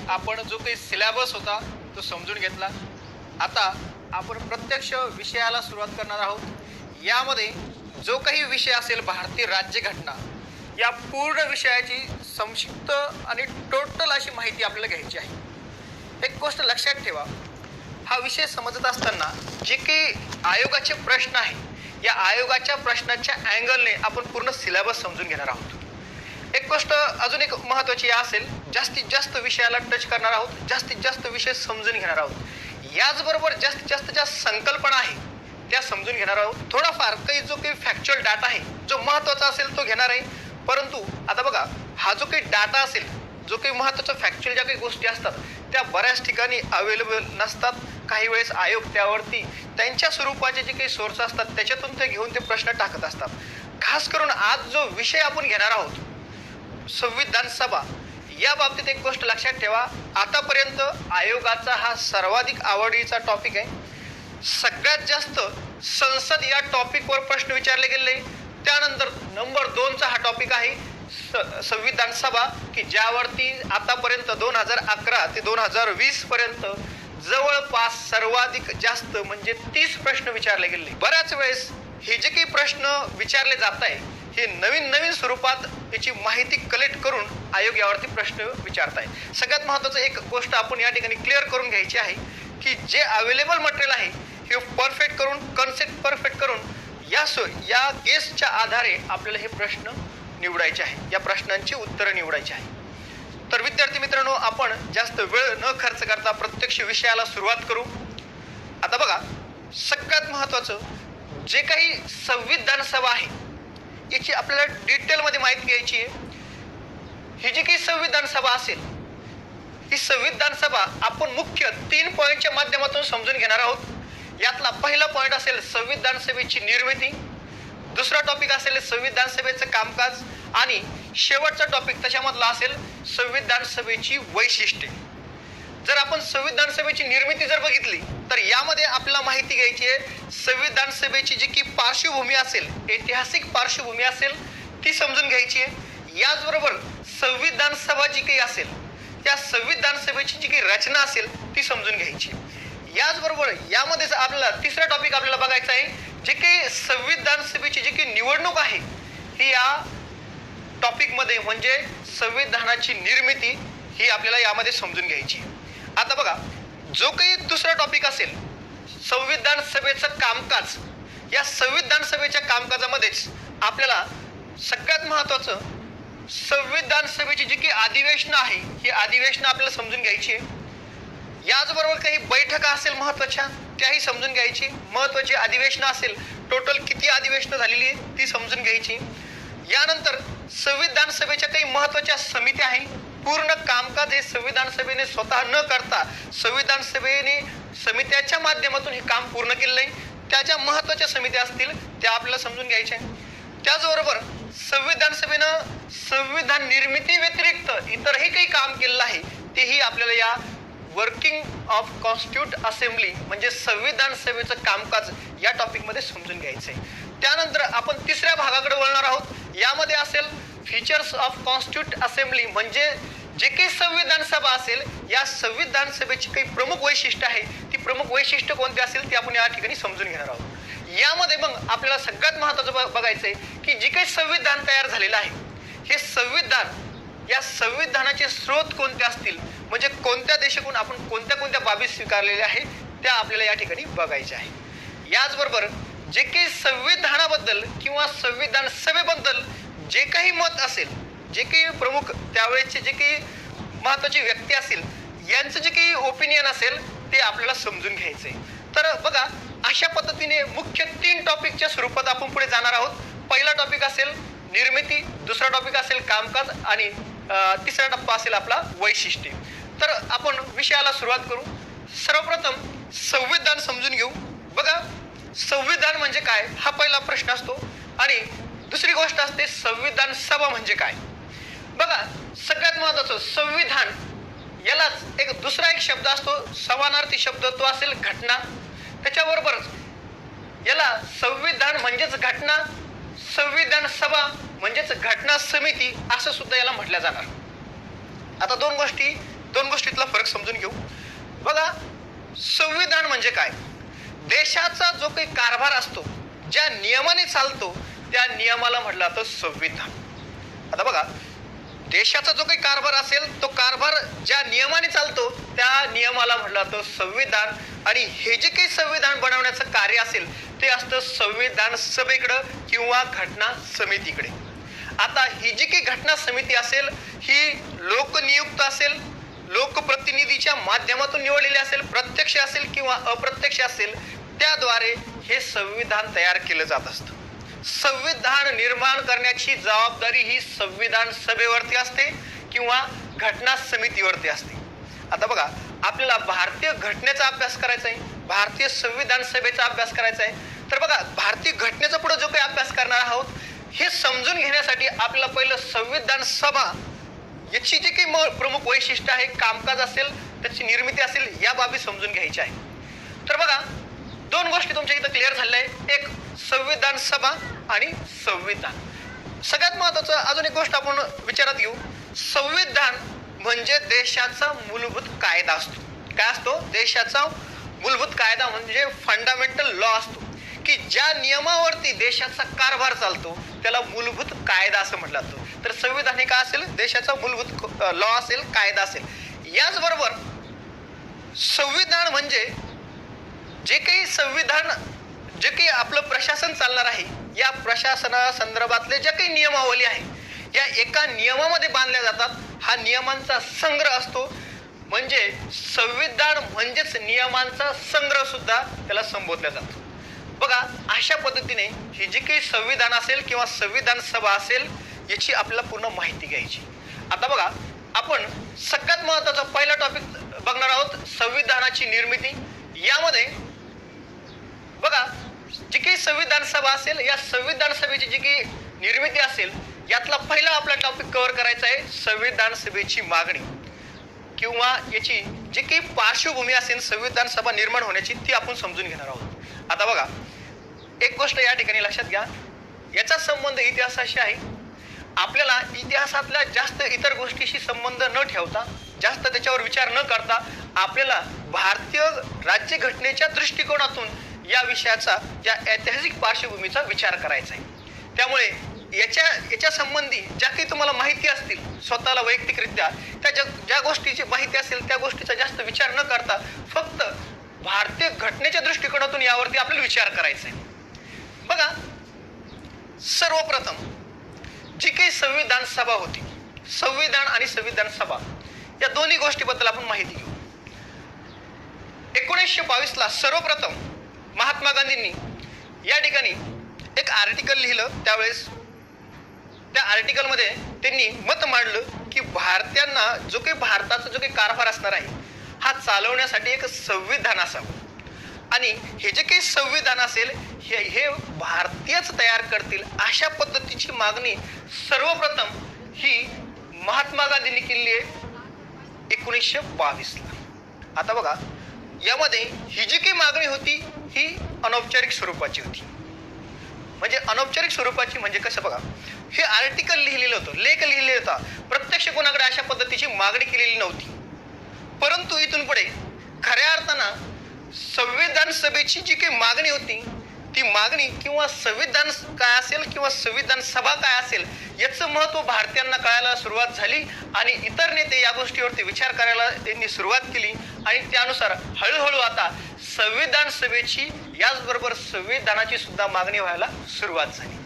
आपण जो काही सिलेबस होता तो समजून घेतला. आता आपण प्रत्यक्ष विषयाला सुरुवात करणार आहोत. यामध्ये जो काही विषय असेल भारतीय राज्यघटना या पूर्ण विषयाची संक्षिप्त आणि टोटल अशी माहिती आपल्याला घ्यायची आहे. एक गोष्ट लक्षात ठेवा, हा विषय समजत असताना जे काही आयोगाचे प्रश्न आहे या आयोगाच्या प्रश्नाच्या अँगलने आपण पूर्ण सिलेबस समजून घेणार आहोत. एक गोष्ट अजून एक महत्त्वाची असेल, जास्तीत जास्त विषयाला टच करणार आहोत, जास्तीत जास्त विषय समजून घेणार आहोत. याचबरोबर जास्तीत जास्त ज्या संकल्पना आहे त्या समजून घेणार आहोत. थोडाफार काही जो काही फॅक्च्युअल डाटा आहे जो महत्त्वाचा असेल तो घेणार आहे. परंतु आता बघा, हा जो काही डाटा असेल, जो काही महत्त्वाचा फॅक्च्युअल ज्या काही गोष्टी असतात त्या बऱ्याच ठिकाणी अवेलेबल नसतात. काही वेळेस आयोग त्यावरती त्यांच्या स्वरूपाचे जे काही सोर्स असतात त्याच्यातून ते घेऊन ते प्रश्न टाकत असतात. खास करून आज जो विषय आपण घेणार आहोत संविधान सभा, या बाबतीत एक गोष्ट लक्षात ठेवा, आतापर्यंत आयोगाचा हा सर्वाधिक आवडीचा टॉपिक आहे. सगळ्यात जास्त संसद या टॉपिकवर प्रश्न विचारले गेले. त्यानंतर नंबर 2चा हा टॉपिक आहे संविधान सभा, की ज्यावरती आतापर्यंत 2011 ते 2020 पर्यंत जवळपास सर्वाधिक जास्त म्हणजे 30 प्रश्न विचारले गेले. बऱ्याच वेळेस हे जे काही प्रश्न विचारले जात आहे हे नवीन स्वरूपात याची माहिती कलेक्ट करून आयोग यावरती प्रश्न विचारत आहे. सगळ्यात महत्त्वाचं एक गोष्ट आपण या ठिकाणी क्लिअर करून घ्यायची आहे की जे अवेलेबल मटेरियल आहे हे परफेक्ट करून, कन्सेप्ट परफेक्ट करून या गेसच्या आधारे आपल्याला हे प्रश्न निवडायचे आहे, या प्रश्नांची उत्तरं निवडायची आहे. तर विद्यार्थी मित्रांनो, आपण जास्त वेळ न खर्च करता प्रत्यक्ष विषयाला सुरुवात करू. आता बघा, सगळ्यात महत्त्वाचं जे काही संविधान सभा आहे याची आपल्याला डिटेलमध्ये माहिती घ्यायची आहे. ही जी काही संविधान सभा असेल, ही संविधान सभा आपण मुख्य 3 पॉईंटच्या माध्यमातून समजून घेणार आहोत. यातला पहिला पॉईंट असेल संविधान सभेची निर्मिती, दुसरा टॉपिक असेल संविधान सभेचं कामकाज आणि शेवटचा टॉपिक त्याच्यामधला असेल संविधान सभेची वैशिष्ट्ये. जर आपण संविधान सभेची निर्मिती जर बघितली तर यामध्ये आपल्याला माहिती घ्यायची आहे संविधान सभेची जी की पार्श्वभूमी असेल, ऐतिहासिक पार्श्वभूमी असेल ती समजून घ्यायची आहे. याचबरोबर संविधान सभा जी काही असेल त्या संविधान सभेची जी काही रचना असेल ती समजून घ्यायची. याचबरोबर यामध्ये आपल्याला तिसरा टॉपिक आपल्याला बघायचा आहे, जे काही संविधान सभेची जी काही निवडणूक आहे ही या टॉपिकमध्ये म्हणजे संविधानाची निर्मिती ही आपल्याला यामध्ये समजून घ्यायची. आता बघा, जो काही दुसरा टॉपिक असेल संविधान सभेचं कामकाज, या संविधान सभेच्या कामकाजामध्येच आपल्याला सगळ्यात महत्त्वाचं संविधान सभेची जी काही अधिवेशनं आहे ही अधिवेशनं आपल्याला समजून घ्यायची आहे. याचबरोबर काही बैठका असेल महत्त्वाच्या त्याही समजून घ्यायची. महत्त्वाची अधिवेशनं असेल, टोटल किती अधिवेशनं झालेली आहे ती समजून घ्यायची. यानंतर संविधान सभेच्या काही महत्त्वाच्या समित्या आहे. पूर्ण कामकाज हे संविधान सभेने स्वतः न करता संविधान सभेने समित्याच्या माध्यमातून हे काम पूर्ण केलेलं आहे. त्या ज्या महत्त्वाच्या समित्या असतील त्या आपल्याला समजून घ्यायच्या. त्याचबरोबर संविधान सभेनं संविधान निर्मिती व्यतिरिक्त इतरही काही काम केलेलं आहे तेही आपल्याला या वर्किंग ऑफ कॉन्स्टिट्यूट असेंब्ली म्हणजे संविधान सभेचं कामकाज या टॉपिकमध्ये समजून घ्यायचं आहे. त्यानंतर आपण तिसऱ्या भागाकडे वळणार आहोत. यामध्ये असेल फीचर्स ऑफ कॉन्स्टिट्यूट असेंब्ली म्हणजे जे काही संविधान सभा असेल या संविधान सभेची काही प्रमुख वैशिष्ट्य आहे, ती प्रमुख वैशिष्ट्य कोणती असेल ती आपण या ठिकाणी समजून घेणार आहोत. यामध्ये मग आपल्याला सगळ्यात महत्त्वाचं बघायचं आहे की जे काही संविधान तयार झालेलं आहे हे संविधान, या संविधानाचे स्रोत कोणते असतील म्हणजे कोणत्या देशाकडून आपण कोणत्या बाबी स्वीकारलेल्या आहेत त्या आपल्याला या ठिकाणी बघायच्या आहे. याचबरोबर जे काही संविधानाबद्दल किंवा संविधान सभेबद्दल जे काही मत असेल, जे काही प्रमुख त्यावेळेचे जे काही महत्त्वाची व्यक्ती असेल यांचं जे काही ओपिनियन असेल ते आपल्याला समजून घ्यायचं आहे. तर बघा, अशा पद्धतीने मुख्य 3 टॉपिकच्या स्वरूपात आपण पुढे जाणार आहोत. पहिला टॉपिक असेल निर्मिती, दुसरा टॉपिक असेल कामकाज आणि तिसरा टप्पा असेल आपला वैशिष्ट्ये. तर आपण विषयाला सुरुवात करू. सर्वप्रथम संविधान समजून घेऊ. बघा, संविधान म्हणजे काय हा पहिला प्रश्न असतो आणि दुसरी गोष्ट असते संविधान सभा म्हणजे काय. बघा, सगळ्यात महत्त्वाचं संविधान, यालाच एक शब्द असतो समानार्थी शब्द, तो असेल घटना. त्याच्याबरोबरच याला संविधान म्हणजेच घटना, संविधान सभा म्हणजेच घटना समिती असं सुद्धा याला म्हटलं जाणार. आता 2 गोष्टी दोन गोष्टीतला फरक समजून घेऊ. बघा, संविधान म्हणजे काय? देशाचा जो काही कारभार असतो, ज्या नियमाने चालतो, त्या नियमाला म्हटलं जातं संविधान. आता बघा, देशाचा जो काही कारभार असेल, तो कारभार ज्या नियमाने चालतो, त्या नियमाला म्हटलं जातं संविधान. आणि हे जे काही संविधान बनवण्याचं कार्य असेल, ते असतं संविधान सभेकडं किंवा घटना समितीकडे. आता ही जी काही घटना समिती असेल, ही लोकनियुक्त असेल, लोकप्रतिनिधीच्या माध्यमातून निवडलेली असेल, प्रत्यक्ष असेल किंवा अप्रत्यक्ष असेल, त्याद्वारे हे संविधान तयार केलं जात असतं. संविधान निर्माण करण्याची जबाबदारी ही संविधान सभेवरती असते किंवा घटना समितीवरती असते. आता बघा, आपल्याला भारतीय घटनेचा अभ्यास करायचा आहे, भारतीय संविधान सभेचा अभ्यास करायचा आहे. तर बघा, भारतीय घटनेचा पुढे जो काही अभ्यास करणार आहोत, हे समजून घेण्यासाठी आपल्याला पहिलं संविधान सभा याची जी काही प्रमुख वैशिष्ट्य आहे, कामकाज असेल, त्याची निर्मिती असेल, या बाबी समजून घ्यायच्या आहे. तर बघा, दोन गोष्टी तुमच्या इथं क्लिअर झालेल्या आहे. एक संविधान सभा आणि संविधान. सगळ्यात महत्वाचं अजून एक गोष्ट आपण विचारात घेऊ. संविधान म्हणजे देशाचा मूलभूत कायदा असतो. काय असतो? देशाचा मूलभूत कायदा म्हणजे फंडामेंटल लॉ असतो, की ज्या नियमावरती देशाचा कारभार चालतो, त्याला मूलभूत कायदा असं म्हटलं जातं. तर संविधान हे काय असेल? देशाचा मूलभूत लॉ असेल, कायदा असेल. याचबरोबर संविधान म्हणजे जे काही संविधान, जे काही आपलं प्रशासन चालणार आहे, या प्रशासनासंदर्भातले ज्या काही नियमावली आहे, या एका नियमामध्ये बांधल्या जातात. हा नियमांचा संग्रह असतो. म्हणजे संविधान म्हणजेच नियमांचा संग्रह सुद्धा त्याला संबोधलं जातं. बघा, अशा पद्धतीने ही जी काही संविधान असेल किंवा संविधान सभा असेल, याची आपल्याला पूर्ण माहिती घ्यायची. आता बघा, आपण सगळ्यात महत्वाचा पहिला टॉपिक बघणार आहोत, संविधानाची निर्मिती. यामध्ये बघा, जी काही संविधान सभा असेल, या संविधान सभेची जी काही निर्मिती असेल, यातला पहिला आपला टॉपिक कव्हर करायचा आहे संविधान सभेची मागणी किंवा याची जी काही पार्श्वभूमी असेल संविधान सभा निर्माण होण्याची, ती आपण समजून घेणार आहोत. आता बघा, एक गोष्ट या ठिकाणी लक्षात घ्या, याचा संबंध इतिहासाशी आहे. आपल्याला इतिहासातल्या जास्त इतर गोष्टीशी संबंध न ठेवता, जास्त त्याच्यावर विचार न करता, आपल्याला भारतीय राज्यघटनेच्या दृष्टिकोनातून या विषयाचा, या ऐतिहासिक पार्श्वभूमीचा विचार करायचा आहे. त्यामुळे याच्या संबंधी ज्या काही तुम्हाला माहिती असतील स्वतःला वैयक्तिकरित्या, त्या ज्या गोष्टीची माहिती असेल, त्या गोष्टीचा जास्त विचार न करता फक्त भारतीय घटनेच्या दृष्टिकोनातून यावरती आपल्याला विचार करायचा आहे. बघा, सर्वप्रथम जी काही संविधान सभा होती, संविधान आणि संविधान सभा या दोन्ही गोष्टीबद्दल आपण माहिती घेऊ. 1922 ला सर्वप्रथम महात्मा गांधींनी या ठिकाणी एक आर्टिकल लिहिलं. त्यावेळेस त्या आर्टिकलमध्ये त्यांनी मत मांडलं की भारतीयांना जो काही भारताचा जो काही कारभार असणार आहे, हा चालवण्यासाठी एक संविधान असावं. आणि हे जे काही संविधान असेल, हे भारतीयच तयार करतील, अशा पद्धतीची मागणी सर्वप्रथम ही महात्मा गांधींनी केली आहे 1922 ला. आता बघा, यामध्ये ही जी काही मागणी होती, ही अनौपचारिक स्वरूपाची होती. म्हणजे अनौपचारिक स्वरूपाची म्हणजे कसं? बघा, हे आर्टिकल लिहिलेलं होतं, लेख लिहिलेला होता, प्रत्यक्ष कोणाकडे अशा पद्धतीची मागणी केलेली नव्हती. परंतु इथून पुढे खऱ्या अर्थानं संविधान सभेची जी काही मागणी होती, ती मागणी किंवा संविधान काय असेल किंवा संविधान सभा काय असेल, याचं महत्त्व भारतीयांना कळायला सुरुवात झाली. आणि इतर नेते या गोष्टीवरती विचार करायला त्यांनी सुरुवात केली. आणि त्यानुसार हळूहळू आता संविधान सभेची, याचबरोबर संविधानाची सुद्धा मागणी व्हायला सुरुवात झाली.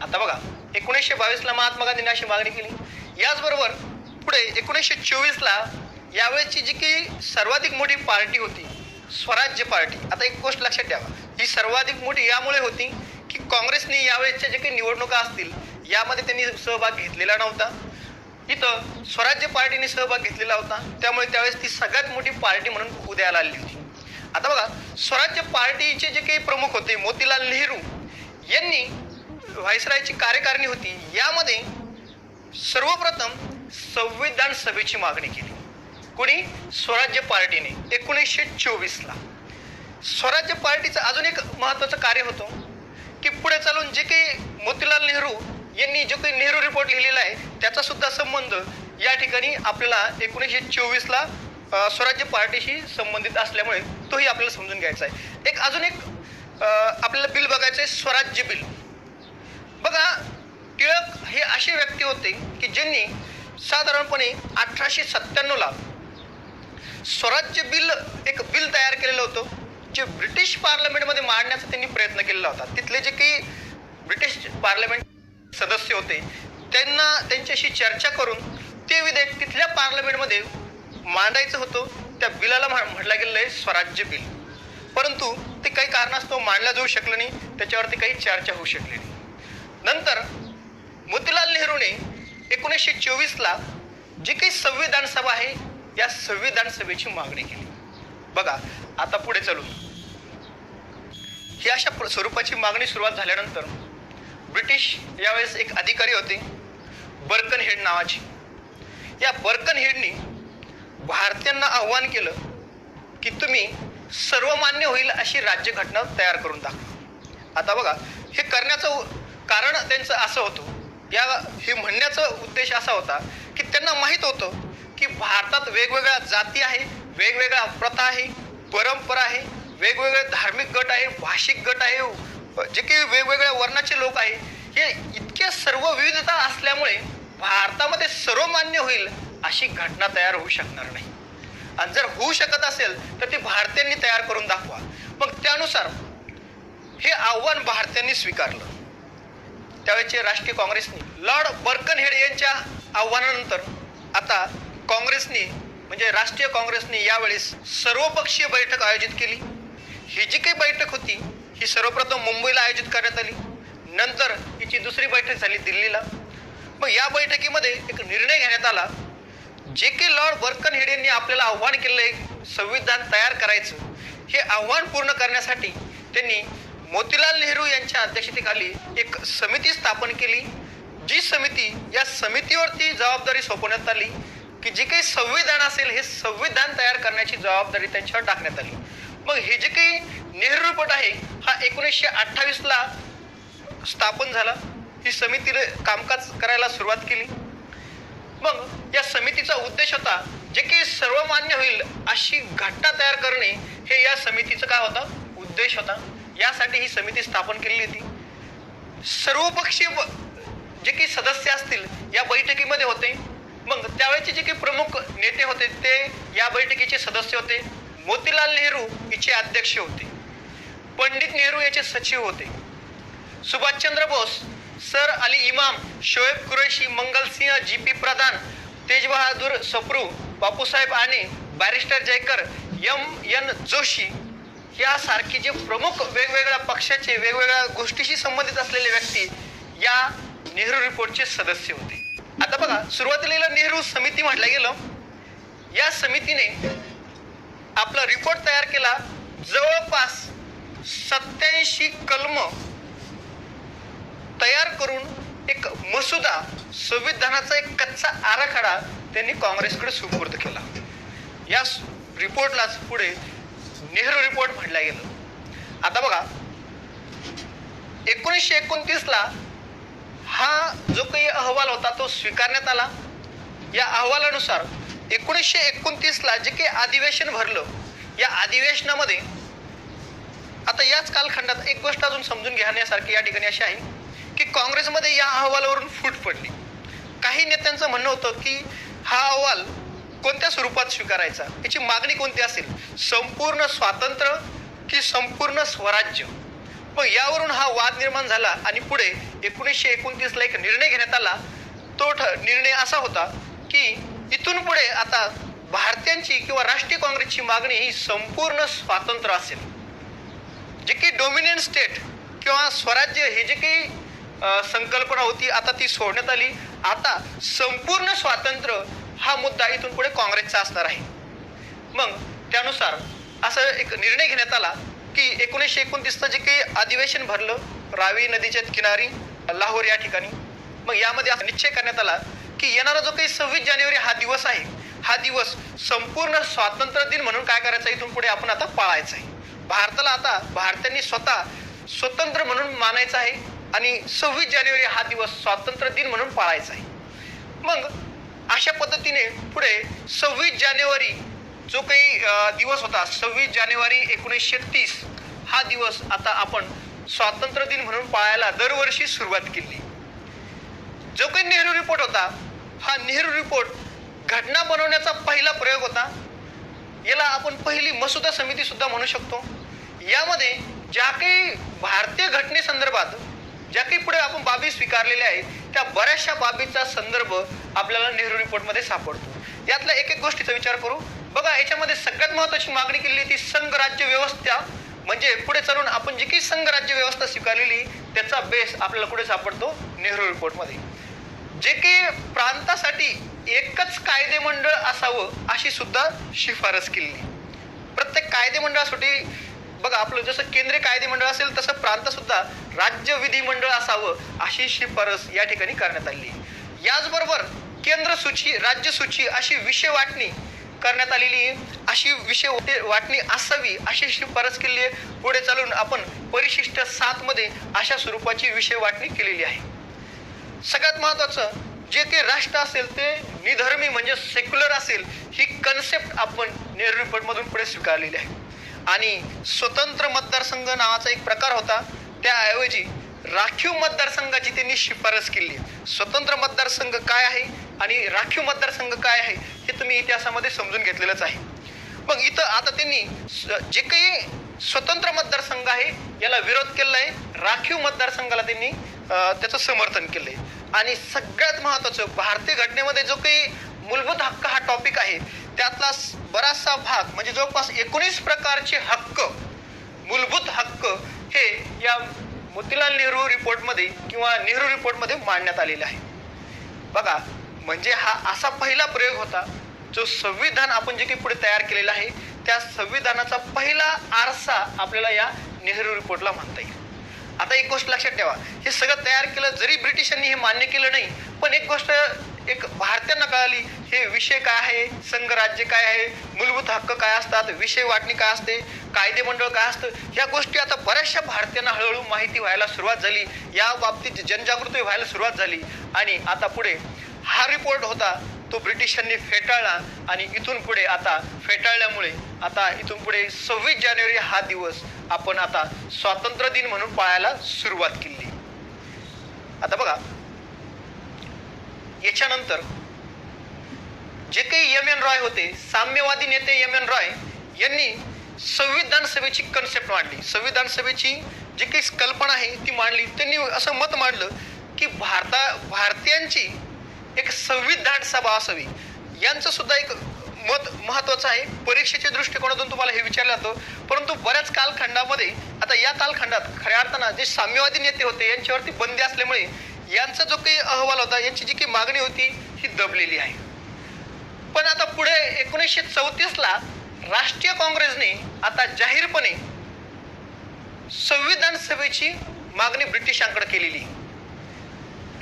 आता बघा, 1922 ला महात्मा गांधींनी अशी मागणी केली. याचबरोबर पुढे 1924 ला यावेळेची जी काही सर्वाधिक मोठी पार्टी होती, स्वराज्य पार्टी. आता एक गोष्ट लक्षात ठेवा, ही सर्वाधिक मोठी यामुळे होती की काँग्रेसने यावेळेच्या जे काही निवडणुका असतील, यामध्ये त्यांनी सहभाग घेतलेला नव्हता. इथं स्वराज्य पार्टीने सहभाग घेतलेला होता. त्यामुळे त्यावेळेस ती सगळ्यात मोठी पार्टी म्हणून उदयाला आली होती. आता बघा, स्वराज्य पार्टीचे जे काही प्रमुख होते, मोतीलाल नेहरू यांनी व्हाईसरायची कार्यकारिणी होती, यामध्ये सर्वप्रथम संविधान सभेची मागणी केली. कोणी? स्वराज्य पार्टीने 1924 ला. स्वराज्य पार्टीचं अजून एक महत्वाचं कार्य होतं की पुढे चालून जे काही मोतीलाल नेहरू यांनी जो काही नेहरू रिपोर्ट लिहिलेला आहे, त्याचा सुद्धा संबंध या ठिकाणी आपल्याला 1924ला स्वराज्य पार्टीशी संबंधित असल्यामुळे तोही आपल्याला समजून घ्यायचा आहे. अजून एक आपल्याला बिल बघायचं आहे, स्वराज्य बिल. बघा, टिळक हे असे व्यक्ती होते की ज्यांनी साधारणपणे 1897ला स्वराज्य बिल एक बिल तयार केलेलं होतं, जे ब्रिटिश पार्लमेंटमध्ये मांडण्याचा त्यांनी प्रयत्न केलेला होता. तिथले जे काही ब्रिटिश पार्लमेंट सदस्य होते त्यांच्याशी चर्चा करून ते विधेयक तिथल्या पार्लमेंटमध्ये मांडायचं होतं. त्या बिलाला म्हटलं गेलेलं आहे स्वराज्य बिल. परंतु ते काही कारणास्तव मांडलं जाऊ शकलं नाही, त्याच्यावरती काही चर्चा होऊ शकली नाही. नंतर मोतीलाल नेहरूने 1924ला जी काही संविधान सभा आहे, या संविधान सभेची मागणी केली. बघा, आता पुढे चालून ही अशा स्वरूपाची मागणी सुरुवात झाल्यानंतर ब्रिटिश यावेळेस एक अधिकारी होते बर्कनहेड नावाचे. या बर्कनहेडनी भारतीयांना आव्हान केलं की तुम्ही सर्वमान्य होईल अशी राज्यघटना तयार करून दाखवा. आता बघा, हे करण्याचं कारण त्यांचं असं होतं, हे म्हणण्याचा उद्देश असा होता की त्यांना माहीत होतं की भारतात वेगवेगळ्या जाती आहे, वेगवेगळ्या प्रथा आहे, परंपरा आहे, वेगवेगळे धार्मिक गट आहे, भाषिक गट आहे, जे काही वेगवेगळ्या वर्णाचे लोक आहे, हे इतक्या सर्व विविधता असल्यामुळे भारतामध्ये सर्वमान्य होईल अशी घटना तयार होऊ शकणार नाही. आणि जर होऊ शकत असेल तर ती भारतीयांनी तयार करून दाखवा. मग त्यानुसार हे आव्हान भारतीयांनी स्वीकारलं. त्यावेळेचे राष्ट्रीय काँग्रेसने लॉर्ड बर्कनहेड यांच्या आव्हानानंतर आता काँग्रेसने म्हणजे राष्ट्रीय काँग्रेसने यावेळेस सर्वपक्षीय बैठक आयोजित केली. ही जी काही बैठक होती ही सर्वप्रथम मुंबईला आयोजित करण्यात आली. नंतर हिची दुसरी बैठक झाली दिल्लीला. मग या बैठकीमध्ये एक निर्णय घेण्यात आला, जे की लॉर्ड बर्कनहेड यांनी आपल्याला आव्हान केलेलं आहे संविधान तयार करायचं, हे आव्हान पूर्ण करण्यासाठी त्यांनी मोतीलाल नेहरू यांच्या अध्यक्षतेखाली एक समिती स्थापन केली. जी समिती, या समितीवरती जबाबदारी सोपवण्यात आली की जे काही संविधान असेल हे संविधान तयार करण्याची जबाबदारी त्यांच्यावर टाकण्यात आली. मग हे जे काही नेहरू रिपोर्ट आहे हा 1928ला स्थापन झाला. ही समितीने कामकाज करायला सुरुवात केली. मग या समितीचा उद्देश होता जे काही सर्वमान्य होईल अशी घटना तयार करणे, हे या समितीचा काय होता, उद्देश होता. यासाठी ही समिती स्थापन केलेली होती. सर्वपक्षीय जे काही सदस्य असतील या बैठकीमध्ये होते. मग त्यावेळेचे जे काही प्रमुख नेते होते ते या बैठकीचे सदस्य होते. मोतीलाल नेहरू याचे अध्यक्ष होते, पंडित नेहरू याचे सचिव होते, सुभाषचंद्र बोस, सर अली इमाम, शोएब कुरैशी, मंगलसिंह, जी.पी. प्रधान, तेज बहादूर सप्रू, बापूसाहेब आने, बॅरिस्टर जयकर, एम.एन. जोशी यासारखे जे प्रमुख वेगवेगळ्या पक्षाचे वेगवेगळ्या गोष्टीशी संबंधित असलेले व्यक्ती या नेहरू रिपोर्टचे सदस्य होते. आता बघा, सुरुवातीला नेहरू समिती म्हटलं गेलं. या समितीने आपला रिपोर्ट तयार केला. जवळपास 87 कलम तयार करून एक मसुदा, संविधानाचा एक कच्चा आराखडा त्यांनी काँग्रेसकडे सुपूर्द केला. या रिपोर्टलाच पुढे नेहरू रिपोर्ट म्हटलं गेलं. आता बघा, 1929ला हा जो काही अहवाल होता तो स्वीकारण्यात आला. या अहवालानुसार 1929ला जे काही अधिवेशन भरलं, या अधिवेशनामध्ये आता याच कालखंडात एक गोष्ट अजून समजून घेण्यासारखी या ठिकाणी अशी आहे की काँग्रेसमध्ये या अहवालावरून फूट पडली. काही नेत्यांचं म्हणणं होतं की हा अहवाल कोणत्या स्वरूपात स्वीकारायचा, याची मागणी कोणती असेल, संपूर्ण स्वातंत्र्य की संपूर्ण स्वराज्य. मग यावरून हा वाद निर्माण झाला आणि पुढे 1929ला एक निर्णय घेण्यात आला. तो निर्णय असा होता की इथून पुढे आता भारतीयांची किंवा राष्ट्रीय काँग्रेसची मागणी ही संपूर्ण स्वातंत्र्य असेल. जे काही डोमिनियन स्टेट किंवा स्वराज्य हे जे काही संकल्पना होती आता ती सोडण्यात आली. आता संपूर्ण स्वातंत्र्य हा मुद्दा इथून पुढे काँग्रेसचा असणार आहे. मग त्यानुसार असं एक निर्णय घेण्यात आला की 1929चं जे काही अधिवेशन भरलं रावी नदीच्या किनारी लाहोर या ठिकाणी, मग यामध्ये निश्चय करण्यात आला की येणारा जो काही 26 जानेवारी हा दिवस आहे, हा दिवस संपूर्ण स्वातंत्र्य दिन म्हणून काय करायचा, इथून पुढे आपण आता पाळायचा आहे. भारताला आता भारतीयांनी स्वतः स्वतंत्र म्हणून मानायचं आहे आणि 26 जानेवारी हा दिवस स्वातंत्र्य दिन म्हणून पाळायचा आहे. मग अशा पद्धतीने पुढे 26 जानेवारी जो काही दिवस होता, 26 जानेवारी 1930 हा दिवस आता आपण स्वातंत्र्य दिन म्हणून पाळायला दरवर्षी सुरुवात केली. जो काही नेहरू रिपोर्ट होता, हा नेहरू रिपोर्ट घटना बनवण्याचा पहिला प्रयोग होता. याला आपण पहिली मसुदा समिती सुद्धा म्हणू शकतो. यामध्ये ज्या काही भारतीय घटनेसंदर्भात ज्या काही पुढे आपण बाबी स्वीकारलेल्या आहेत, त्या बऱ्याचशा बाबीचा संदर्भ आपल्याला नेहरू रिपोर्टमध्ये सापडतो. यातल्या एक एक गोष्टीचा विचार करू. बघा, याच्यामध्ये सगळ्यात महत्त्वाची मागणी केलेली ती संघ राज्य व्यवस्था, म्हणजे पुढे चालून आपण जी काही संघ राज्य व्यवस्था स्वीकारलेली त्याचा बेस आपल्याला कुठे सापडतो? नेहरू रिपोर्टमध्ये. जे की प्रांतासाठी एकच कायदेमंडळ असावं अशी सुद्धा शिफारस केली. प्रत्येक कायदेमंडळासाठी बघा, आपलं जसं केंद्रीय कायदेमंडळ असेल तसं प्रांत सुद्धा राज्य विधिमंडळ असावं अशी शिफारस या ठिकाणी करण्यात आली. याचबरोबर केंद्र सूची, राज्य सूची अशी विषय वाटणी करण्यात आलेली, अशी विषय वाटणी असावी अशी शिफारस केली आहे. पुढे चालून आपण परिशिष्ट 7 मध्ये अशा स्वरूपाची विषय वाटणी केलेली आहे. सगळ्यात महत्वाचं, जे काही राष्ट्र असेल ते निधर्मी म्हणजे सेक्युलर असेल, ही कन्सेप्ट आपण नेहरू रिपोर्ट मधून पुढे स्वीकारलेली आहे. आणि स्वतंत्र मतदारसंघ नावाचा एक प्रकार होता, त्याऐवजी राखीव मतदारसंघाची त्यांनी शिफारस केली. स्वतंत्र मतदारसंघ काय आहे आणि राखीव मतदारसंघ काय आहे हे तुम्ही इतिहासामध्ये समजून घेतलेलंच आहे. मग इथं आता त्यांनी जे काही स्वतंत्र मतदारसंघ आहे याला विरोध केला आहे, राखीव मतदारसंघाला त्यांनी त्याचं समर्थन केलंय. आणि सगळ्यात महत्वाचं, भारतीय घटनेमध्ये जो काही मूलभूत हक्क हा टॉपिक आहे त्यातला बराचसा भाग म्हणजे जवळपास 19 प्रकारचे हक्क, मूलभूत हक्क हे या मोतीलाल नेहरू रिपोर्टमध्ये किंवा नेहरू रिपोर्टमध्ये मांडण्यात आलेले आहे. बघा, म्हणजे हा असा पहिला प्रयोग होता जो संविधान आपण जे काही पुढे तयार केलेला आहे त्या संविधानाचा पहिला आरसा आपल्याला या नेहरू रिपोर्टला म्हणता येईल. आता एक गोष्ट लक्षात ठेवा, हे सगळं तयार केलं जरी ब्रिटिशांनी हे मान्य केलं नाही, पण एक गोष्ट एक भारतीयांना कळाली, हे विषय काय आहे, संघ राज्य काय आहे, मूलभूत हक्क काय असतात, विषय वाटणी काय असते, कायदेमंडळ काय असतं, या गोष्टी आता बऱ्याचशा भारतीयांना हळूहळू माहिती व्हायला सुरुवात झाली. या बाबतीत जनजागृती व्हायला सुरुवात झाली. आणि आता पुढे हा रिपोर्ट होता तो ब्रिटिशांनी फेटाळला. आणि इथून पुढे आता फेटाळल्यामुळे आता इथून पुढे 26 जानेवारी हा दिवस आपण आता स्वातंत्र्य दिन म्हणून पाळायला सुरुवात केली. आता बघा, याच्यानंतर जे काही एम एन रॉय होते, साम्यवादी नेते एम एन रॉय यांनी संविधान सभेची कन्सेप्ट मांडली. संविधान सभेची जी काही कल्पना आहे ती मांडली. त्यांनी असं मत मांडलं की भारतीयांची एक संविधान सभा असावी. यांचं सुद्धा एक मत महत्वाचं आहे. परीक्षेच्या दृष्टिकोनातून तुम्हाला हे विचारलं जातं, परंतु बऱ्याच कालखंडामध्ये आता या कालखंडात खऱ्या अर्थानं जे साम्यवादी नेते होते यांच्यावरती बंदी असल्यामुळे यांचा जो काही अहवाल होता, यांची जी काही मागणी होती ही दबलेली आहे. पण आता पुढे 1934ला राष्ट्रीय काँग्रेसने आता जाहीरपणे संविधान सभेची मागणी ब्रिटिशांकडे केलेली.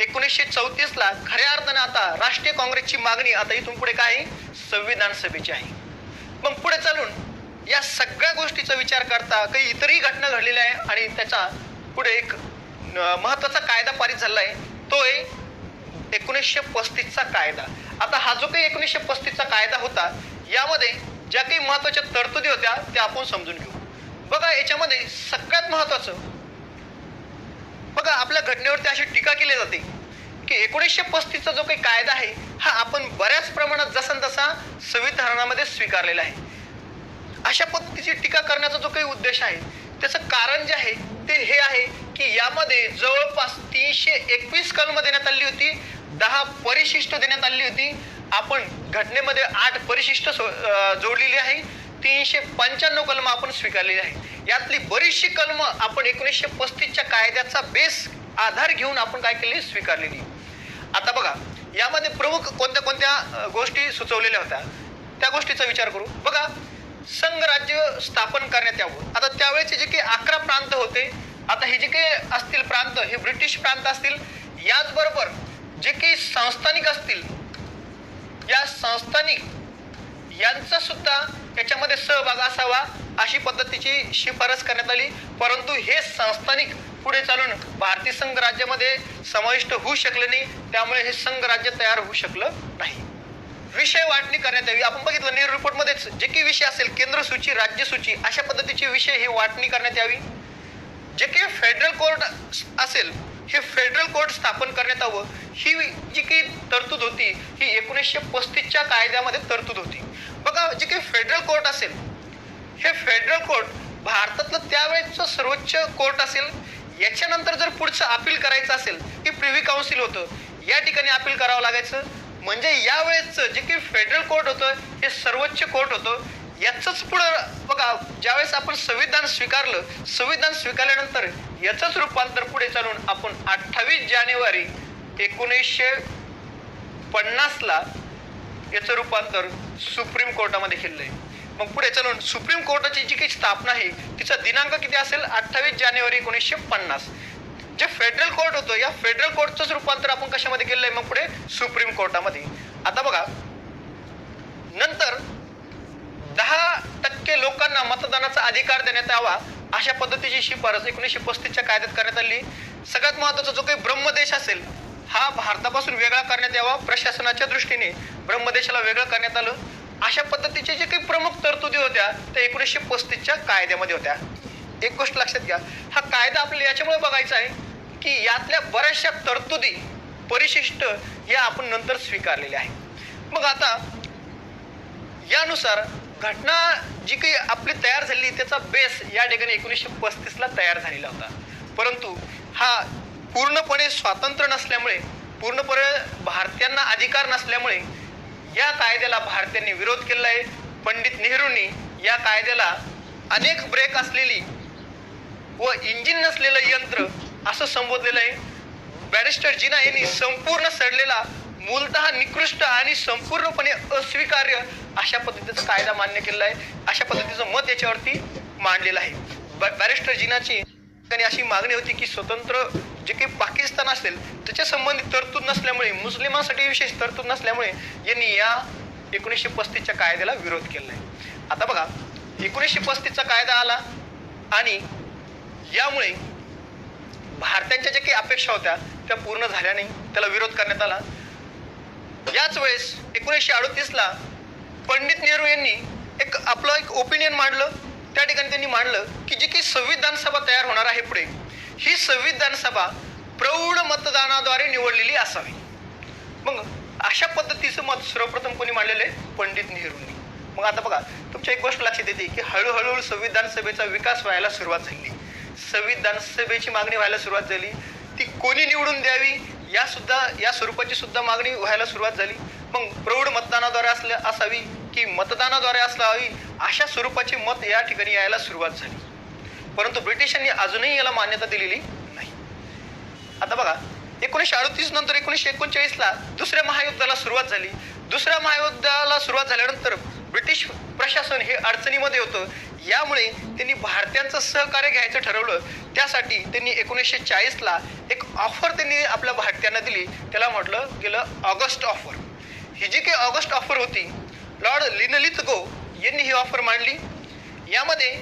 1934ला खऱ्या अर्थानं आता राष्ट्रीय काँग्रेसची मागणी आता इथून पुढे काय आहे, संविधान सभेची आहे. मग पुढे चालून या सगळ्या गोष्टीचा विचार करता काही इतरही घटना घडलेल्या आहे आणि त्याचा पुढे एक महत्वाचा कायदा पारित झाला आहे, तो आहे 1935चा कायदा. आता हा जो काही 1935चा कायदा होता यामध्ये ज्या काही महत्वाच्या तरतुदी होत्या त्या आपण समजून घेऊ. बघा, याच्यामध्ये सगळ्यात महत्वाचं, बघा आपल्या घटनेवरती अशी टीका केली जाते की 1935चा जो काही कायदा आहे हा आपण बऱ्याच प्रमाणात जसा तसा संविधानामध्ये स्वीकारलेला आहे. अशा पद्धतीची टीका करण्याचा जो काही उद्देश आहे त्याचं कारण जे आहे ते हे आहे की यामध्ये जवळपास 321 कलम देण्यात आली होती, 10 परिशिष्ट देण्यात आली होती. आपण घटनेमध्ये 8 परिशिष्ट जोडलेली आहे, 395 कलम आपण स्वीकारलेली आहे. यातली बरीचशी कलम आपण 1935च्या कायद्याचा बेस आधार घेऊन आपण काय केली, स्वीकारलेली. आता बघा, यामध्ये प्रमुख कोणत्या कोणत्या गोष्टी सुचवलेल्या होत्या त्या गोष्टीचा विचार करू. बघा, संघ राज्य स्थापन करण्यात यावं. आता त्यावेळेचे जे काही 11 प्रांत होते, आता हे जे काही असतील प्रांत हे ब्रिटिश प्रांत असतील. याचबरोबर जे काही संस्थानिक असतील, या संस्थानिक यांचा सुद्धा याच्यामध्ये सहभाग असावा अशी पद्धतीची शिफारस करण्यात आली. परंतु हे संस्थानिक पुढे चालून भारतीय संघ राज्यामध्ये समाविष्ट होऊ शकले नाही, त्यामुळे हे संघ राज्य तयार होऊ शकलं नाही. विषय वाटणी करण्यात यावी. आपण बघितलं नेहरू रिपोर्टमध्येच जे काही विषय असेल केंद्र सूची, राज्य सूची अशा पद्धतीचे विषय हे वाटणी करण्यात यावी. जे काही फेडरल कोर्ट असेल हे फेडरल कोर्ट स्थापन करण्यात यावं. ही जी काही तरतूद होती ही 1935च्या कायद्यामध्ये तरतूद होती. बघा जे काही फेडरल कोर्ट असेल हे फेडरल कोर्ट भारतातलं त्यावेळेचं सर्वोच्च कोर्ट असेल. याच्यानंतर जर पुढचं अपील करायचं असेल की प्रिव्ही काउन्सिल होतं, या ठिकाणी अपील करावं लागायचं. म्हणजे यावेळेचं जे काही फेडरल कोर्ट होतं हे सर्वोच्च कोर्ट होतं. याचंच पुढं बघा ज्यावेळेस आपण संविधान स्वीकारलं, संविधान स्वीकारल्यानंतर याचंच रूपांतर पुढे चालून आपण 28 जानेवारी 1950ला याचं रूपांतर सुप्रीम कोर्टामध्ये केलंय. मग पुढे चालून सुप्रीम कोर्टाची जी काही स्थापना आहे तिचा दिनांक किती असेल 28 जानेवारी 1950. जे फेडरल कोर्ट होतं या फेडरल कोर्टचंच रूपांतर आपण कशामध्ये केलंय मग पुढे सुप्रीम कोर्टामध्ये. आता बघा नंतर 10% लोकांना मतदानाचा अधिकार देण्यात यावा अशा पद्धतीची शिफारस 1935च्या कायद्यात करण्यात आली. सगळ्यात महत्वाचा जो काही ब्रह्मदेश असेल हा भारतापासून वेगळा करण्यात यावा. प्रशासनाच्या दृष्टीने ब्रह्मदेशाला वेगळं करण्यात आलं. अशा पद्धतीचे जे काही प्रमुख तरतुदी होत्या त्या 1935च्या कायद्यामध्ये होत्या. एक गोष्ट लक्षात घ्या, हा कायदा आपल्याला याच्यामुळे बघायचा आहे की यातल्या बऱ्याचशा तरतुदी परिशिष्ट या आपण नंतर स्वीकारलेल्या आहे. मग आता यानुसार घटना जी काही आपली तयार झाली त्याचा बेस या ठिकाणी 1935ला तयार झालेला होता. परंतु हा पूर्णपणे स्वातंत्र्य नसल्यामुळे, पूर्णपणे भारतीयांना अधिकार नसल्यामुळे या कायद्याला भारतीयांनी विरोध केला आहे. पंडित नेहरूंनी या कायद्याला अनेक ब्रेक असलेली व इंजिन नसलेलं यंत्र असं संबोधलेलं आहे. बॅरिस्टर जिना यांनी संपूर्ण सडलेला, मूलतः निकृष्ट आणि संपूर्णपणे अस्वीकार्य अशा पद्धतीचा कायदा मान्य केलेला आहे. अशा पद्धतीचं मत याच्यावरती मांडलेलं आहे. बॅरिस्टर जिनाची अशी मागणी होती की स्वतंत्र जे काही पाकिस्तान असेल त्याच्या संबंधित तरतूद नसल्यामुळे, मुस्लिमांसाठी विशेष तरतूद नसल्यामुळे यांनी या 1935च्या कायद्याला विरोध केला आहे. आता बघा 1935चा कायदा आला आणि यामुळे भारतीयांच्या ज्या काही अपेक्षा होत्या त्या पूर्ण झाल्या नाही, त्याला विरोध करण्यात आला. याच वेळेस 1938ला पंडित नेहरू यांनी आपलं एक ओपिनियन मांडलं. त्या ठिकाणी त्यांनी मांडलं की जी काही संविधान सभा तयार होणार आहे पुढे, ही संविधान सभा प्रौढ मतदानाद्वारे निवडलेली असावी. मग अशा पद्धतीचं मत सर्वप्रथम कोणी मांडलेलं आहे? पंडित नेहरूंनी. मग आता बघा तुमच्या एक गोष्ट लक्षात येते की हळूहळू संविधान सभेचा विकास व्हायला सुरुवात झाली. संविधान सभेची मागणी व्हायला सुरुवात झाली. ती कोणी निवडून द्यावी या स्वरूपाची सुद्धा मागणी व्हायला सुरुवात झाली. मग प्रौढ मतदानाद्वारे असावी की मतदानाद्वारे असावी अशा स्वरूपाची मत या ठिकाणी यायला सुरुवात झाली. परंतु ब्रिटिशांनी अजूनही याला मान्यता दिलेली नाही. आता बघा 1938 नंतर 1939ला दुसऱ्या महायुद्धाला सुरुवात झाली. दुसऱ्या महायुद्धाला सुरुवात झाल्यानंतर ब्रिटिश प्रशासन हे अडचणीमध्ये होतं. यामुळे त्यांनी भारतीयांचं सहकार्य घ्यायचं ठरवलं. त्यासाठी त्यांनी 1940ला एक ऑफर त्यांनी आपल्या भारतीयांना दिली. त्याला म्हटलं गेलं ऑगस्ट ऑफर. ही जी काही ऑगस्ट ऑफर होती, लॉर्ड लिनलिथगो यांनी ही ऑफर मांडली. यामध्ये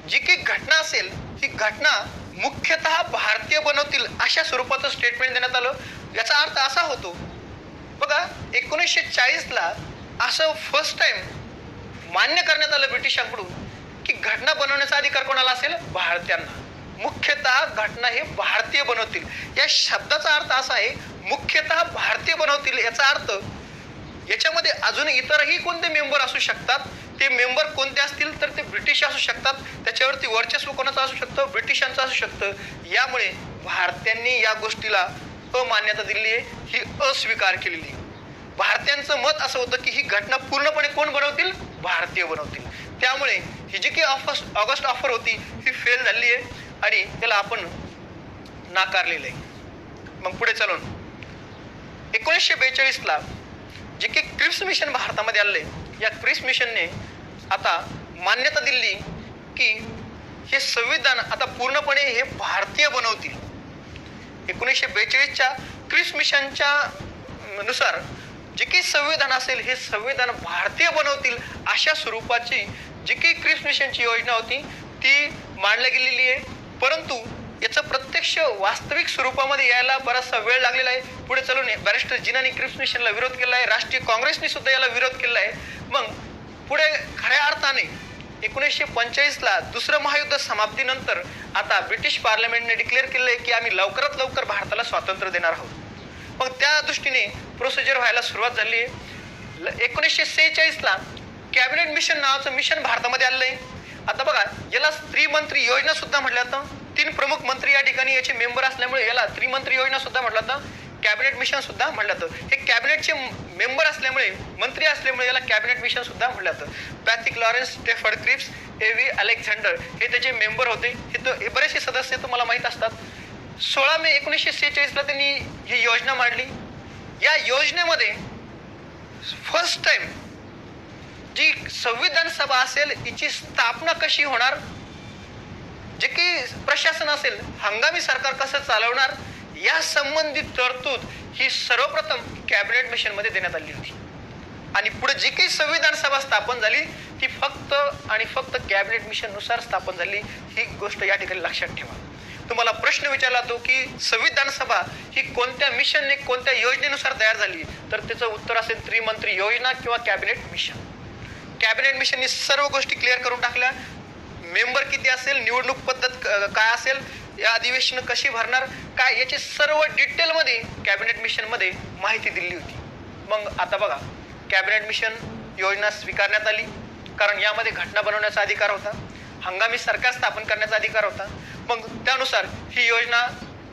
जी काही घटना असेल ही घटना मुख्यतः भारतीय बनवतील अशा स्वरूपाचं स्टेटमेंट देण्यात आलं. याचा अर्थ असा होतो बघा 1940ला असं फर्स्ट टाइम मान्य करण्यात आलं ब्रिटिशांकडून की घटना बनवण्याचा अधिकार कोणाला असेल? भारतीयांना. मुख्यतः घटना हे भारतीय बनवतील. या शब्दाचा अर्थ असा आहे मुख्यतः भारतीय बनवतील. याचा अर्थ याच्यामध्ये अजून इतरही कोणते मेंबर असू शकतात. ते मेंबर कोणते असतील तर ते ब्रिटिश असू शकतात. त्याच्यावरती वर्चस्व कोणाचं असू शकतं? ब्रिटिशांचं असू शकतं. यामुळे भारतीयांनी या गोष्टीला अमान्यता दिली आहे, ही अस्वीकार केलेली. भारतीयांचं मत असं होतं की ही घटना पूर्णपणे कोण बनवतील? भारतीय बनवतील. त्यामुळे ही जी काही ऑगस्ट ऑफर होती ही फेल झाली आहे आणि त्याला आपण नाकारलेलं आहे. मग पुढे चालून 1942ला जे काही क्रिप्स मिशन भारतामध्ये आले, या क्रिप्स मिशनने आता मान्यता दिली की हे संविधान आता पूर्णपणे हे भारतीय बनवतील. 1942च्या क्रिप्स मिशनच्या नुसार जे काही संविधान असेल हे संविधान भारतीय बनवतील अशा स्वरूपाची जी काही क्रिप्स मिशनची योजना होती ती मांडली गेलेली आहे. परंतु याचं प्रत्यक्ष वास्तविक स्वरूपामध्ये यायला बराचसा वेळ लागलेला आहे. पुढे चालून बॅरिस्टर जिनानी क्रिप्स मिशनला विरोध केला आहे, राष्ट्रीय काँग्रेसने सुद्धा याला विरोध केला आहे. मग पुढे खऱ्या अर्थाने 1945ला दुसरं महायुद्ध समाप्तीनंतर आता ब्रिटिश पार्लमेंटने डिक्लेअर केलं आहे की आम्ही लवकरात लवकर भारताला स्वातंत्र्य देणार आहोत. मग त्या दृष्टीने प्रोसिजर व्हायला सुरुवात झाली आहे. 1946ला कॅबिनेट मिशन नावाचं मिशन भारतामध्ये आलेलं आहे. आता बघा, याला त्रिमंत्री योजना सुद्धा म्हटलं जातं. 3 प्रमुख मंत्री या ठिकाणी याचे मेंबर असल्यामुळे याला त्रिमंत्री योजना सुद्धा म्हटलं जातं, कॅबिनेट मिशन सुद्धा म्हटलं जातं. हे कॅबिनेटचे मेंबर असल्यामुळे, मंत्री असल्यामुळे याला कॅबिनेट मिशन सुद्धा म्हटलं जातं. Pethick Lawrence, Stafford Cripps, A V. Alexander हे त्याचे मेंबर होते. हे बरेचसे सदस्य तुम्हाला माहीत असतात. 16 मे 1946ला त्यांनी ही योजना मांडली. या योजनेमध्ये फर्स्ट टाइम जी संविधान सभा असेल तिची स्थापना कशी होणार, जे काही प्रशासन असेल, हंगामी सरकार कसं चालवणार, या संबंधित तरतूद ही सर्वप्रथम कॅबिनेट मिशन मध्ये देण्यात आली होती. आणि पुढे जी काही संविधान सभा स्थापन झाली ती फक्त आणि फक्त कॅबिनेट मिशन नुसार स्थापन झाली. ही गोष्ट या ठिकाणी लक्षात ठेवा. तुम्हाला प्रश्न विचारला तो की संविधान सभा ही कोणत्या मिशनने, कोणत्या योजनेनुसार तयार झाली, तर त्याचं उत्तर असेल त्रिमंत्री योजना किंवा कॅबिनेट मिशन. कॅबिनेट मिशनने सर्व गोष्टी क्लिअर करून टाकल्या. मेंबर किती असेल, निवडणूक पद्धत काय असेल, या अधिवेशन कशी भरणार, काय, याची सर्व डिटेलमध्ये कॅबिनेट मिशनमध्ये माहिती दिली होती. मग आता बघा, कॅबिनेट मिशन योजना स्वीकारण्यात आली, कारण यामध्ये घटना बनवण्याचा अधिकार होता, हंगामी सरकार स्थापन करण्याचा अधिकार होता. मग त्यानुसार ही योजना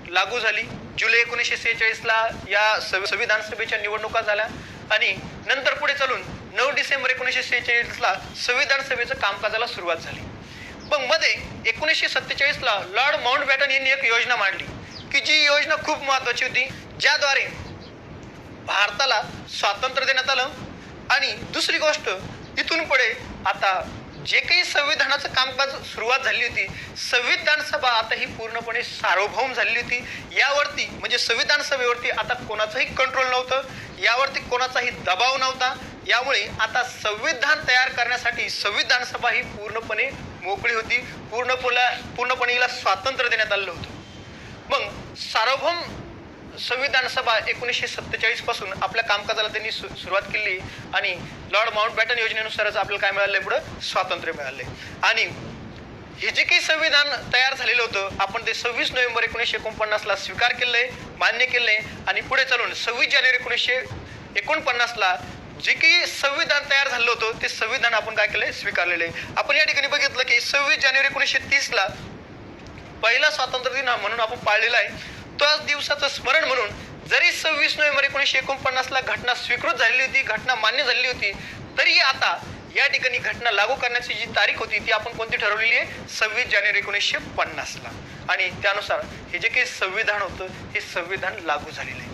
लागू झाली. जुलै 1946ला या संविधान सभेच्या निवडणुका झाल्या आणि नंतर पुढे चालून 9 डिसेंबर 1946ला संविधान सभेचं कामकाजाला सुरुवात झाली. मग मध्ये 1947ला लॉर्ड माउंटबॅटन यांनी एक योजना मांडली की जी योजना खूप महत्वाची होती, ज्याद्वारे भारताला स्वातंत्र्य देण्यात आलं. आणि दुसरी गोष्ट, इथून पुढे आता जे काही संविधानाचं कामकाज सुरुवात झाली होती, संविधान सभा आता ही पूर्णपणे सार्वभौम झालेली होती. यावरती म्हणजे संविधान सभेवरती आता कोणाचंही कंट्रोल नव्हतं, यावरती कोणाचाही दबाव नव्हता. यामुळे आता संविधान तयार करण्यासाठी संविधान सभा ही पूर्णपणे मोकळी होती, पूर्णपणे हिला स्वातंत्र्य देण्यात आलं होतं. मग सार्वभौम संविधान सभा 1947 पासून आपल्या कामकाजाला त्यांनी सुरुवात केली आणि लॉर्ड माउंटबॅटन योजनेनुसारच आपल्याला काय मिळालंय, पुढं स्वातंत्र्य मिळालंय. आणि हे जे काही संविधान तयार झालेलं होतं, आपण ते 26 नोव्हेंबर 1949ला स्वीकार केलंय, मान्य केलंय. आणि पुढे चालून 26 जानेवारी 1949ला जे काही संविधान तयार झालं होतं ते संविधान आपण काय केलंय, स्वीकारलेलं आहे. आपण या ठिकाणी बघितलं की 26 जानेवारी 1930ला पहिला स्वातंत्र्य दिन म्हणून आपण पाळलेला आहे. त्याच दिवसाचं स्मरण म्हणून जरी 26 नोव्हेंबर 1949ला घटना स्वीकृत झालेली होती, घटना मान्य झालेली होती, तरी आता या ठिकाणी घटना लागू करण्याची जी तारीख होती ती आपण कोणती ठरवलेली आहे, 26 जानेवारी 1950ला. आणि त्यानुसार हे जे काही संविधान होतं हे संविधान लागू झालेलं आहे.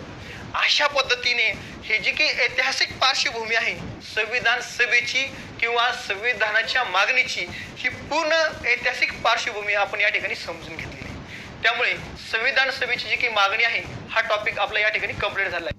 अशा पद्धतीने हे जी काही ऐतिहासिक पार्श्वभूमी आहे संविधान सभेची किंवा संविधानाच्या मागणीची, ही पूर्ण ऐतिहासिक पार्श्वभूमी आपण या ठिकाणी समजून घेतलेली आहे. त्यामुळे संविधान सभेची जी काही मागणी आहे हा टॉपिक आपला या ठिकाणी कंप्लीट झाला आहे.